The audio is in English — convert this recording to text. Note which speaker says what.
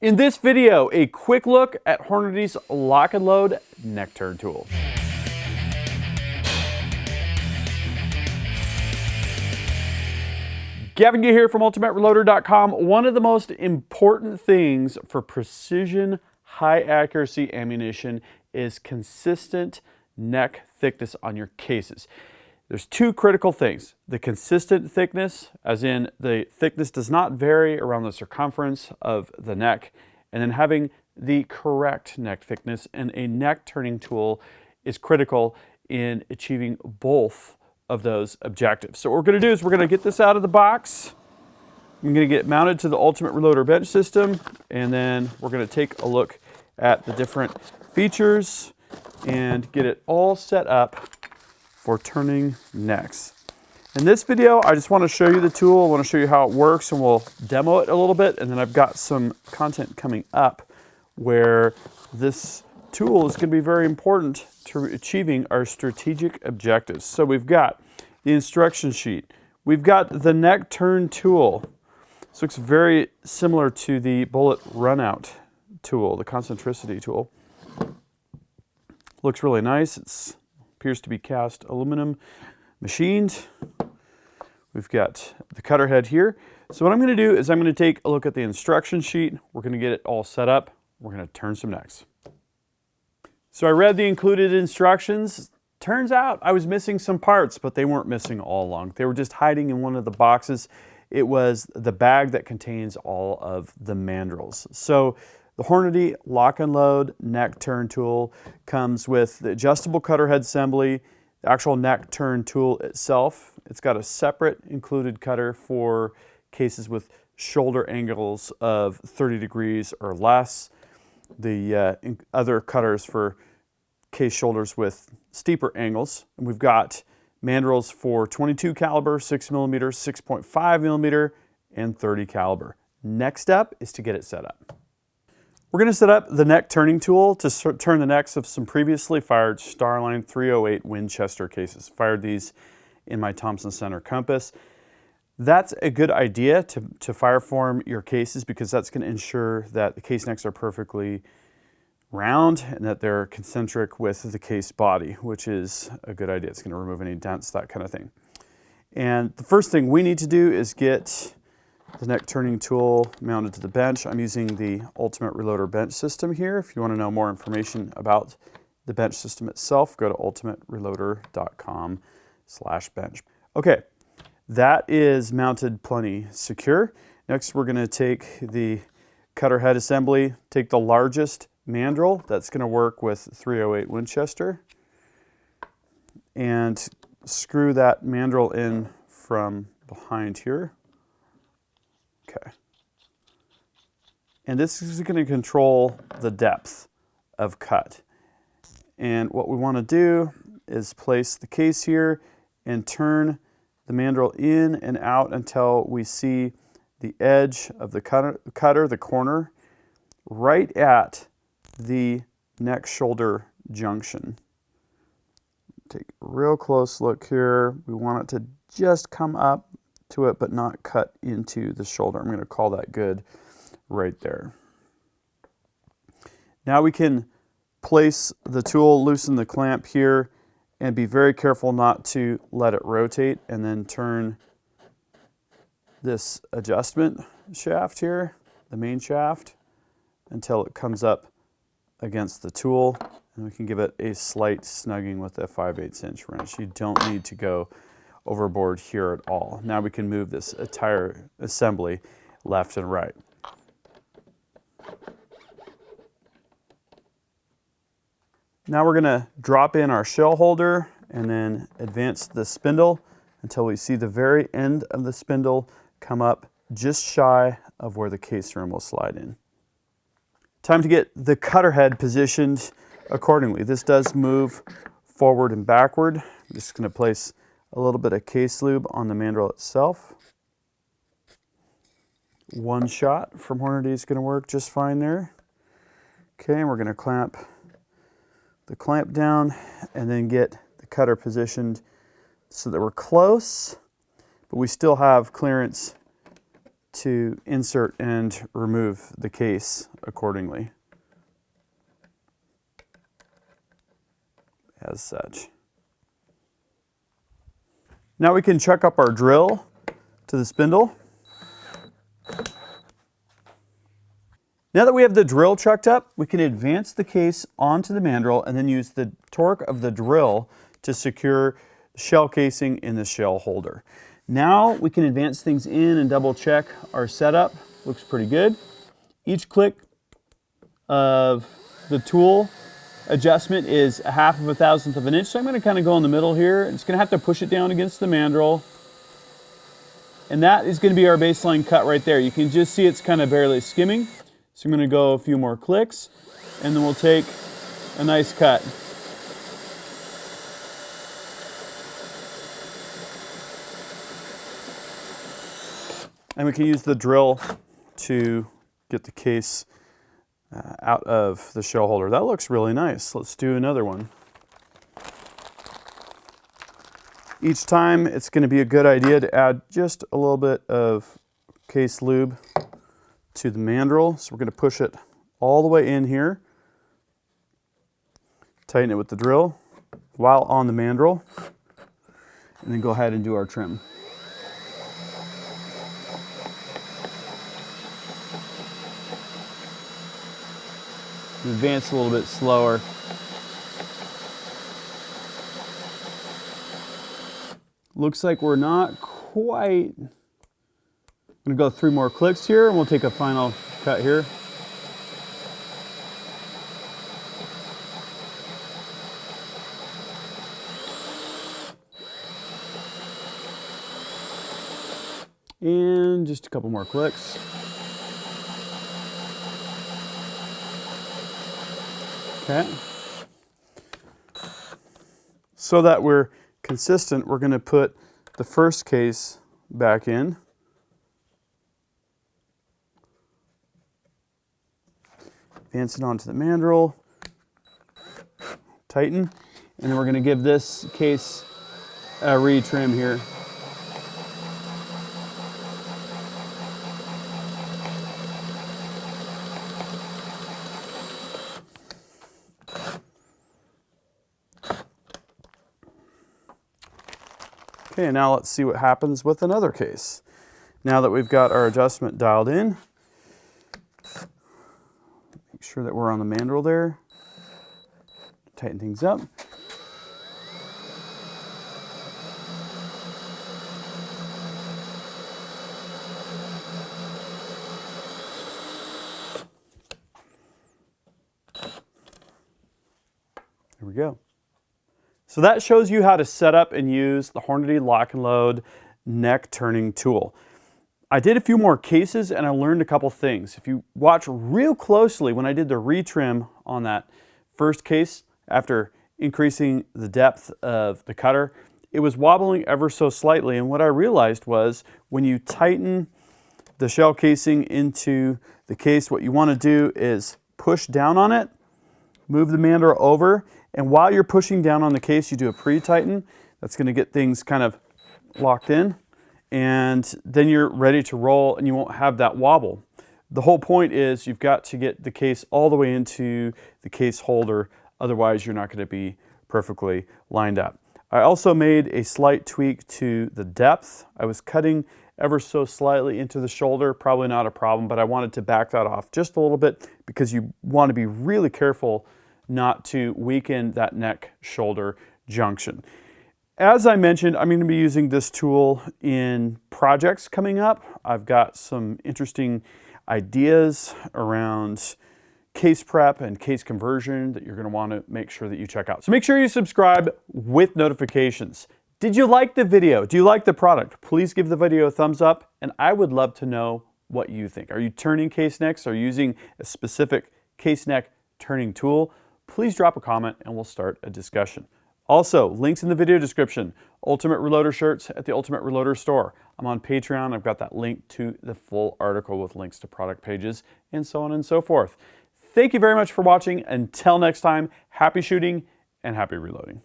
Speaker 1: In this video, a quick look at Hornady's lock and load neck turn tool. Gavin Gear here from UltimateReloader.com. One of the most important things for precision, high accuracy ammunition is consistent neck thickness on your cases. There's two critical things. The consistent thickness, as in the thickness does not vary around the circumference of the neck, and then having the correct neck thickness, and a neck turning tool is critical in achieving both of those objectives. So what we're going to do is we're going to get this out of the box. I'm going to get it mounted to the Ultimate Reloader bench system, and then we're going to take a look at the different features and get it all set up for turning necks. In this video, I just want to show you the tool. I want to show you how it works, and we'll demo it a little bit, and then I've got some content coming up where this tool is going to be very important to achieving our strategic objectives. So we've got the instruction sheet. We've got the neck turn tool. This looks very similar to the bullet runout tool, the concentricity tool. Looks really nice. It appears to be cast aluminum machined. We've got the cutter head here. So what I'm going to do is I'm going to take a look at the instruction sheet. We're going to get it all set up. We're going to turn some necks. So I read the included instructions. Turns out I was missing some parts, but they weren't missing all along. They were just hiding in one of the boxes. It was the bag that contains all of the mandrels. So the Hornady lock and load neck turn tool comes with the adjustable cutter head assembly, the actual neck turn tool itself. It's got a separate included cutter for cases with shoulder angles of 30 degrees or less. The other cutters for case shoulders with steeper angles. And we've got mandrels for 22 caliber, 6 millimeter, 6.5 millimeter, and 30 caliber. Next step is to get it set up. We're going to set up the neck turning tool to turn the necks of some previously fired Starline 308 Winchester cases. Fired these in my Thompson Center Compass. That's a good idea to fireform your cases, because that's going to ensure that the case necks are perfectly round and that they're concentric with the case body, which is a good idea. It's going to remove any dents, that kind of thing. And the first thing we need to do is get the neck turning tool mounted to the bench. I'm using the Ultimate Reloader bench system here. If you want to know more information about the bench system itself, go to ultimatereloader.com/bench. Okay, that is mounted plenty secure. Next, we're going to take the cutter head assembly, take the largest mandrel that's going to work with 308 Winchester, and screw that mandrel in from behind here. Okay. And this is going to control the depth of cut. And what we want to do is place the case here and turn the mandrel in and out until we see the edge of the cutter, the corner, right at the neck shoulder junction. Take a real close look here. We want it to just come up to it, but not cut into the shoulder. I'm going to call that good right there. Now we can place the tool, loosen the clamp here, and be very careful not to let it rotate, and then turn this adjustment shaft here, the main shaft, until it comes up against the tool, and we can give it a slight snugging with a 5/8 inch wrench. You don't need to go overboard here at all. Now we can move this entire assembly left and right. Now we're going to drop in our shell holder and then advance the spindle until we see the very end of the spindle come up just shy of where the case rim will slide in. Time to get the cutter head positioned accordingly. This does move forward and backward. I'm just going to place a little bit of case lube on the mandrel itself. One shot from Hornady is going to work just fine there. Okay, and we're going to clamp the clamp down and then get the cutter positioned so that we're close, but we still have clearance to insert and remove the case accordingly, as such. Now we can chuck up our drill to the spindle. Now that we have the drill chucked up, we can advance the case onto the mandrel and then use the torque of the drill to secure the shell casing in the shell holder. Now we can advance things in and double check our setup. Looks pretty good. Each click of the tool adjustment is 1/2 of an inch. So I'm going to kind of go in the middle here. I'm just going to have to push it down against the mandrel. And that is going to be our baseline cut right there. You can just see it's kind of barely skimming. So I'm going to go a few more clicks, and then we'll take a nice cut. And we can use the drill to get the case out of the shell holder. That looks really nice. Let's do another one. Each time it's going to be a good idea to add just a little bit of case lube to the mandrel. So we're going to push it all the way in here, tighten it with the drill while on the mandrel, and then go ahead and do our trim. Advance a little bit slower. Looks like we're not quite. I'm going to go 3 more clicks here, and we'll take a final cut here. And just a couple more clicks. Okay. So that we're consistent, we're going to put the first case back in. Advance it onto the mandrel, tighten, and then we're going to give this case a retrim here. Okay, now let's see what happens with another case. Now that we've got our adjustment dialed in, make sure that we're on the mandrel there. Tighten things up. There we go. So that shows you how to set up and use the Hornady lock and load neck turning tool. I did a few more cases and I learned a couple things. If you watch real closely when I did the retrim on that first case, after increasing the depth of the cutter, it was wobbling ever so slightly. And what I realized was when you tighten the shell casing into the case, what you want to do is push down on it, move the mandrel over, and while you're pushing down on the case, you do a pre-tighten. That's going to get things kind of locked in, and then you're ready to roll and you won't have that wobble. The whole point is you've got to get the case all the way into the case holder, otherwise you're not going to be perfectly lined up. I also made a slight tweak to the depth. I was cutting ever so slightly into the shoulder, probably not a problem, but I wanted to back that off just a little bit because you want to be really careful not to weaken that neck-shoulder junction. As I mentioned, I'm going to be using this tool in projects coming up. I've got some interesting ideas around case prep and case conversion that you're going to want to make sure that you check out. So make sure you subscribe with notifications. Did you like the video? Do you like the product? Please give the video a thumbs up, and I would love to know what you think. Are you turning case necks? Are you using a specific case neck turning tool? Please drop a comment and we'll start a discussion. Also, links in the video description. Ultimate Reloader shirts at the Ultimate Reloader store. I'm on Patreon. I've got that link to the full article with links to product pages and so on and so forth. Thank you very much for watching. Until next time, happy shooting and happy reloading.